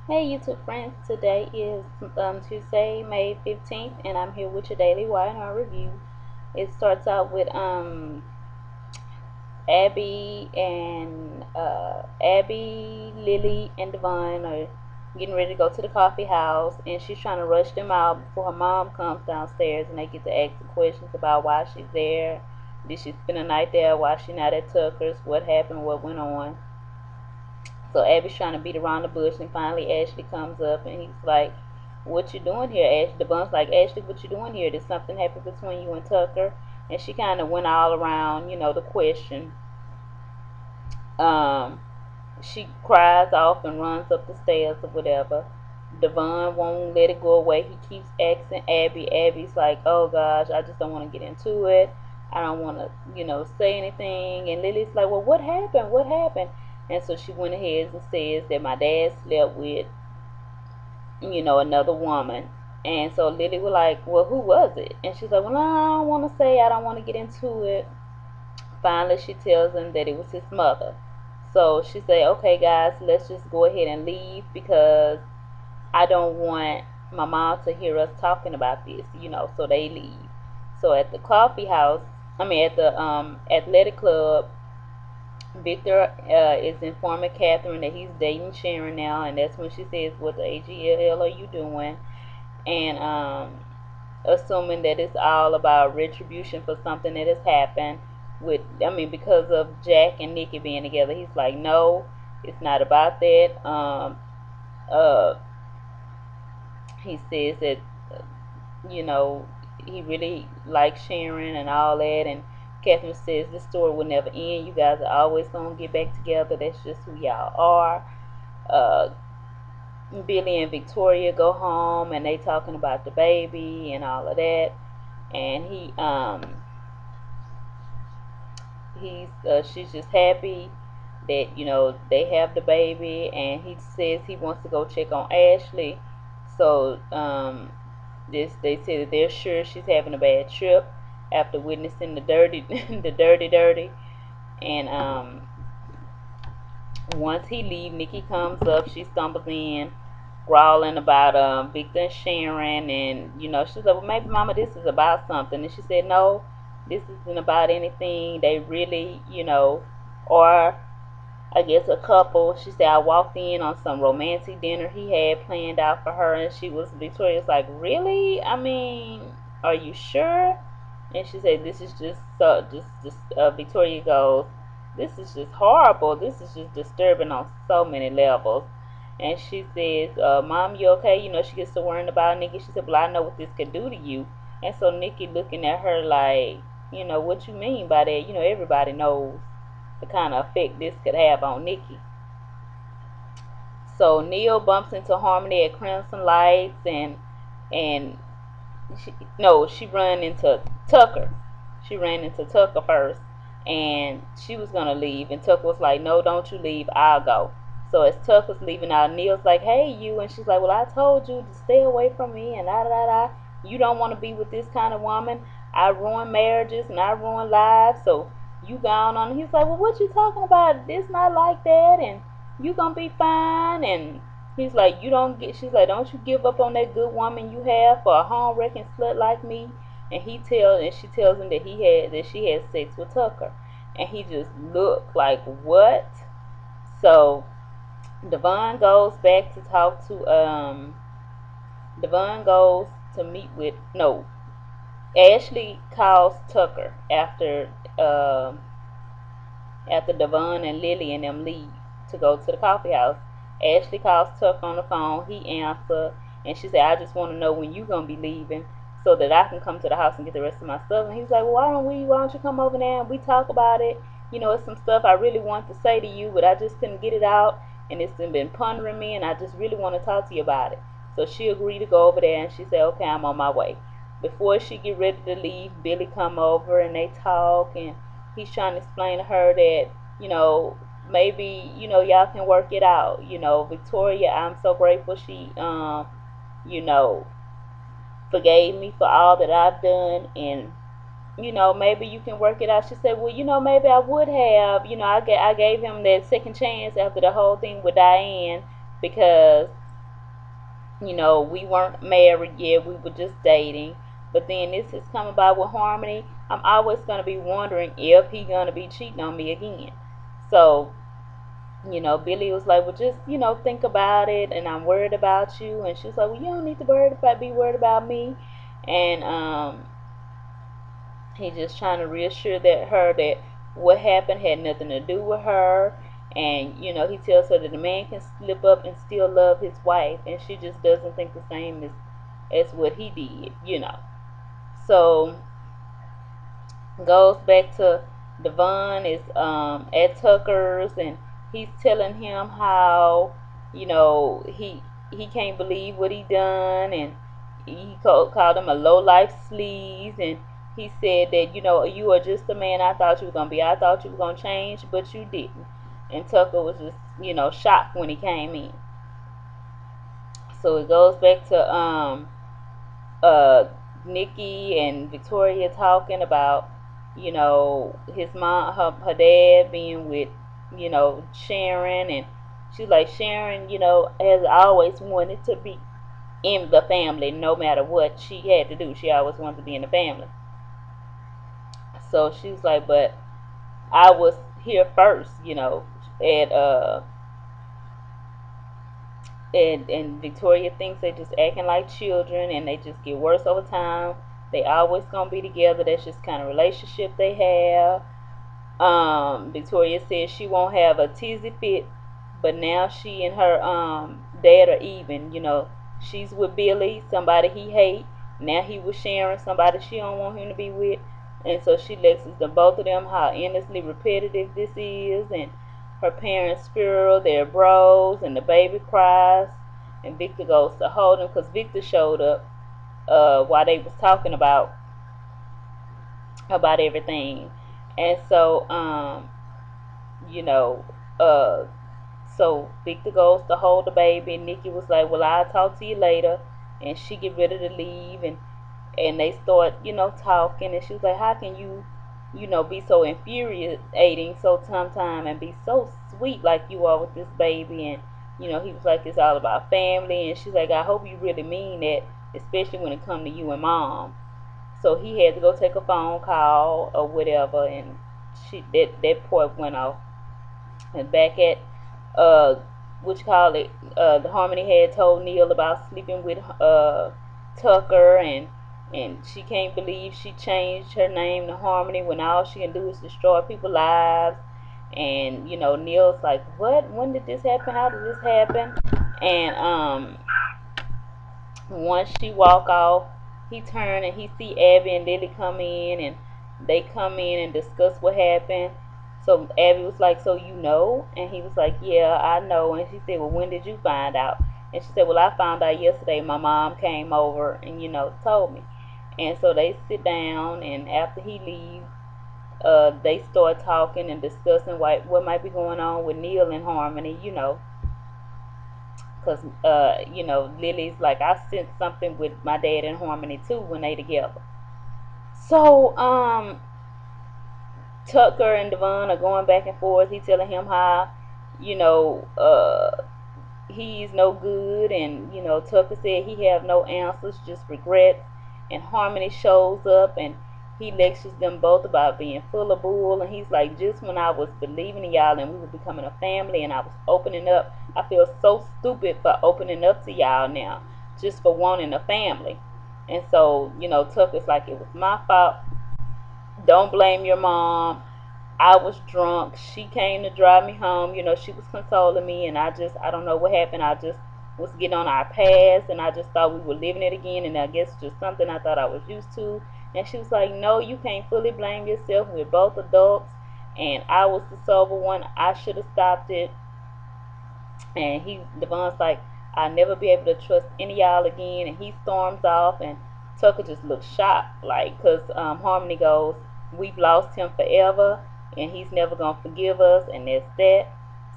Hey YouTube friends, today is Tuesday, May 15th, and I'm here with your daily Y&R review. It starts out with Abby, Lily, and Devon are getting ready to go to the coffee house, and she's trying to rush them out before her mom comes downstairs, and they get to ask the questions about why she's there. Did she spend the night there? Why she not at Tucker's? What happened? What went on? So Abby's trying to beat around the bush, and finally Ashley comes up, and he's like, "What you doing here, Ashley?" The bun's like, "Ashley, what you doing here? Did something happen between you and Tucker?" And she kind of went all around, the question. Um, she cries off and runs up the stairs or whatever. Devon won't let it go away. He keeps asking Abby. Abby's like, "Oh gosh, I just don't want to get into it. I don't want to, say anything." And Lily's like, "Well, what happened? What happened?" And so she went ahead and says that my dad slept with, another woman. And so Lily was like, "Well, who was it?" And she's like, "Well, I don't want to say. I don't want to get into it." Finally, she tells him that it was his mother. So she said, "Okay, guys, let's just go ahead and leave because I don't want my mom to hear us talking about this. So they leave. So at the coffee house, at the athletic club, Victor is informing Catherine that he's dating Sharon now, and that's when she says, "What the AGLL are you doing?" And assuming that it's all about retribution for something that has happened because of Jack and Nikki being together. He's like, "No, it's not about that." Uh, he says that you know he really likes Sharon and all that, and Catherine says this story will never end. You guys are always gonna get back together. That's just who y'all are. Uh, Billy and Victoria go home, and they talking about the baby and all of that. And she's just happy that they have the baby, and he says he wants to go check on Ashley. So they say that they're sure she's having a bad trip after witnessing the dirty the dirty. And once he leaves, Nikki comes up. She stumbles in, growling about Victor and Sharon, and she's like, "Well, maybe, Mama, this is about something." And she said, "No, this isn't about anything. They really, or I guess a couple." She said, "I walked in on some romantic dinner he had planned out for her," and Victoria's like, "Really? I mean, are you sure?" And she said, "This is just so just Victoria goes, this is just horrible. This is just disturbing on so many levels." And she says, "Mom, you okay?" She gets to worrying about Nikki. She said, "Well, I know what this could do to you." And so Nikki looking at her like, "What you mean by that?" Everybody knows the kind of effect this could have on Nikki. So Neil bumps into Harmony at Crimson Lights, and she, no, she ran into Tucker. She ran into Tucker first, and she was gonna leave, and Tucker was like, "No, don't you leave. I'll go." So as Tucker's leaving out, Neil's like, "Hey, you," and she's like, "Well, I told you to stay away from me, and da da da. You don't want to be with this kind of woman. I ruin marriages and I ruin lives. So you gone on." And he's like, "Well, what you talking about? It's not like that, and you gonna be fine." And he's like, "You don't get." She's like, "Don't you give up on that good woman you have for a home wrecking slut like me." And she tells him that she had sex with Tucker, and he just looked like, "What?" So Devon goes back to talk to Devon goes to meet with no Ashley calls Tucker after Devon and Lily and them leave to go to the coffee house. Ashley calls Tucker on the phone. He answers, and she said, "I just want to know when you gonna be leaving so that I can come to the house and get the rest of my stuff." And he's like, "Well, why don't you come over there and we talk about it? It's some stuff I really want to say to you, but I just couldn't get it out, and it's been pondering me, and I just really want to talk to you about it." So she agreed to go over there, and she said, "Okay, I'm on my way." Before she get ready to leave, Billy come over and they talk, and he's trying to explain to her that, you know, maybe, y'all can work it out. Victoria, I'm so grateful she, you know, forgave me for all that I've done, and, maybe you can work it out. She said, "Well, maybe I would have, I gave him that second chance after the whole thing with Diane because We weren't married yet, we were just dating. But then this is coming about with Harmony. I'm always gonna be wondering if he gonna be cheating on me again. So, Billy was like, well, just, think about it, and I'm worried about you. And she was like, well, you don't need to be worried about me. And he just trying to reassure her that what happened had nothing to do with her. And, he tells her that a man can slip up and still love his wife, and she just doesn't think the same as what he did. So goes back to Devon is at Tucker's, and he's telling him how he can't believe what he done, and he called him a low life sleaze, and he said that you are just the man I thought you were gonna be. I thought you were gonna change, but you didn't. And Tucker was just shocked when he came in. So it goes back to uh Nikki and Victoria talking about his mom, her dad being with Sharon, and she's like, Sharon has always wanted to be in the family no matter what she had to do. She always wanted to be in the family. So she's like, but I was here first, at and Victoria thinks they're just acting like children, and they just get worse over time. They always gonna be together. That's just kind of relationship they have. Victoria says she won't have a tizzy fit, but now she and her dad are even. She's with Billy, somebody he hate. Now he was Sharon, somebody she don't want him to be with. And so she lets the both of them how endlessly repetitive this is, and her parents spiral, they're bros, and the baby cries, and Victor goes to hold him because Victor showed up while they was talking about everything. And so you know uh so Victor goes to hold the baby, and Nikki was like, well, I'll talk to you later. And she get ready to leave, and they start talking, and she was like, how can you be so infuriating so sometime and be so sweet like you are with this baby. And he was like, it's all about family. And she's like, I hope you really mean that, especially when it come to you and mom. So he had to go take a phone call or whatever, and that part went off. And back at what you call it, the Harmony had told Neil about sleeping with Tucker, and she can't believe she changed her name to Harmony when all she can do is destroy people's lives. And Neil's like, what? When did this happen? How did this happen? And once she walk off, he turn and he see Abby and Lily come in, and they come in and discuss what happened. So Abby was like, so you know? And he was like, yeah, I know. And she said, well, when did you find out? And she said, well, I found out yesterday. My mom came over and told me. And so they sit down, and after he leaves, they start talking and discussing what might be going on with Neil and Harmony, because Lily's like, I sent something with my dad and Harmony too when they together. So Tucker and Devon are going back and forth. He telling him how you know he's no good, and Tucker said he have no answers, just regrets. And Harmony shows up, and he lectures them both about being full of bull. And he's like, just when I was believing in y'all and we were becoming a family and I was opening up, I feel so stupid for opening up to y'all now, just for wanting a family. And so Tucker's like, it was my fault, don't blame your mom. I was drunk. She came to drive me home. She was consoling me, and I don't know what happened. I just was getting on our past, and I just thought we were living it again, and I guess just something I thought I was used to. And she was like, no, you can't fully blame yourself. We're both adults, and I was the sober one. I should have stopped it. And Devon's like, I'll never be able to trust any of y'all again. And he storms off, and Tucker just looks shocked, like, because Harmony goes, we've lost him forever, and he's never gonna forgive us, and that's that.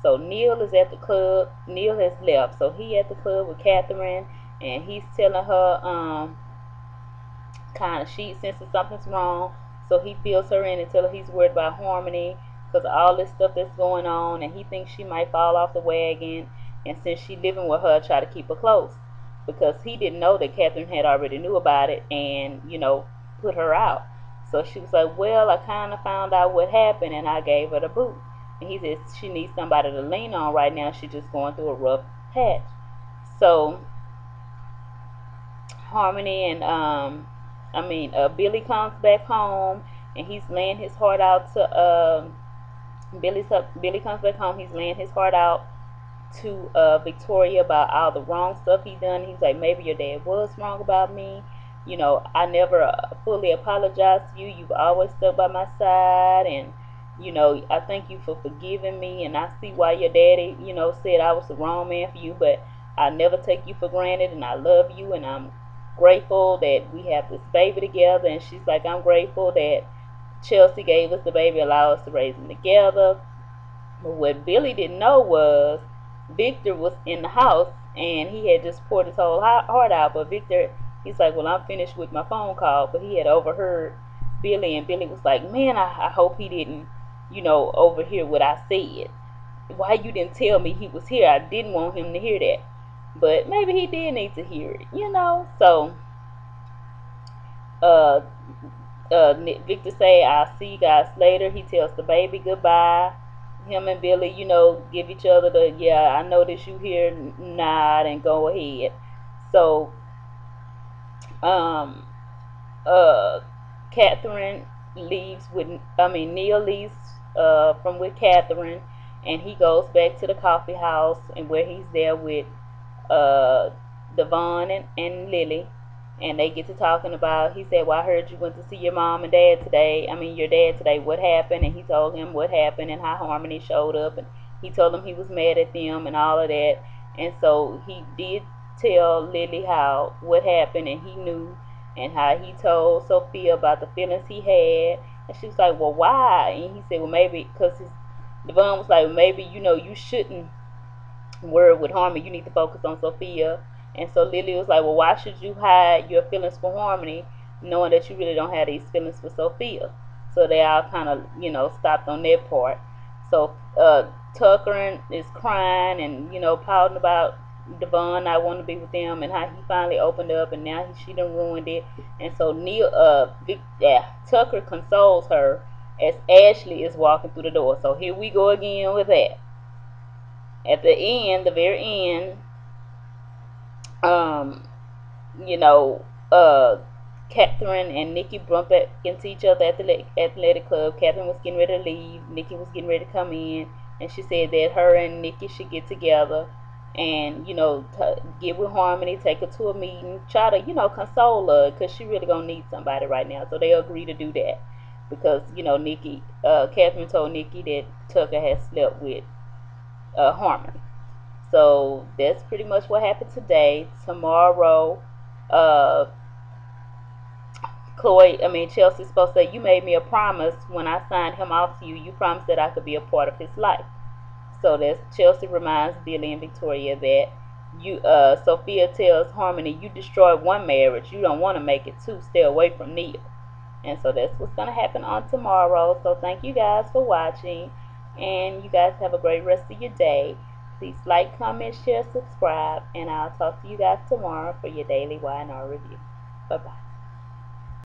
So Neil is at the club. Neil has left, so he at the club with Catherine, and he's telling her kind of she senses something's wrong. So he fills her in and tells her he's worried about Harmony because of all this stuff that's going on, and he thinks she might fall off the wagon. And since she living with her, try to keep her close. because he didn't know that Catherine had already knew about it and, put her out. So she was like, well, I kind of found out what happened and I gave her the boot. And he said she needs somebody to lean on right now. She's just going through a rough patch. So Harmony and Billy comes back home and he's laying his heart out to Billy comes back home. He's laying his heart out to Victoria about all the wrong stuff he done. He's like, maybe your dad was wrong about me. I never fully apologized to you. You've always stuck by my side, and I thank you for forgiving me. And I see why your daddy, said I was the wrong man for you, but I never take you for granted, and I love you, and I'm grateful that we have this baby together. And she's like, I'm grateful that Chelsea gave us the baby, allow us to raise him together. But what Billy didn't know was Victor was in the house and he had just poured his whole heart out. But Victor, he's like, well, I'm finished with my phone call. But he had overheard Billy, and Billy was like, man, I hope he didn't, overhear what I said. Why you didn't tell me he was here? I didn't want him to hear that. But maybe he did need to hear it. So uh, Victor say, I'll see you guys later. He tells the baby goodbye. Him and Billy, give each other the, yeah, I notice you here, nod, and go ahead. So, Catherine leaves Neil leaves from with Catherine, and he goes back to the coffee house, and where he's there with uh, Devon and Lily, and they get to talking about, he said, well, I heard you went to see your mom and dad today. Your dad today. What happened? And he told him what happened and how Harmony showed up, and he told him he was mad at them and all of that. And so he did tell Lily what happened, and he knew, and how he told Sophia about the feelings he had. And she was like, well, why? And he said, well, maybe because Devon was like, well, maybe you shouldn't worry with Harmony, you need to focus on Sophia. And so Lily was like, well, why should you hide your feelings for Harmony, knowing that you really don't have these feelings for Sophia? So they all kind of, stopped on that part. So Tucker is crying and, pouting about Devon not wanting to be with them, and how he finally opened up, and now she done ruined it. And so Tucker consoles her as Ashley is walking through the door. So here we go again with that. At the very end, um, you know, Catherine and Nikki bumped back into each other at the athletic club. Catherine was getting ready to leave. Nikki was getting ready to come in, and she said that her and Nikki should get together and, get with Harmony, take her to a meeting, try to, console her, because she really gonna need somebody right now. So they agree to do that because, Catherine told Nikki that Tucker had slept with Harmony. So that's pretty much what happened today. Tomorrow, uh, Chelsea's supposed to say, you made me a promise when I signed him off to you. You promised that I could be a part of his life. So that's Chelsea reminds Billy and Victoria that Sophia tells Harmony, you destroyed one marriage. You don't want to make it two. Stay away from Neil. And so that's what's going to happen on tomorrow. So thank you guys for watching. And you guys have a great rest of your day. Please like, comment, share, subscribe. And I'll talk to you guys tomorrow for your daily Y&R review. Bye-bye.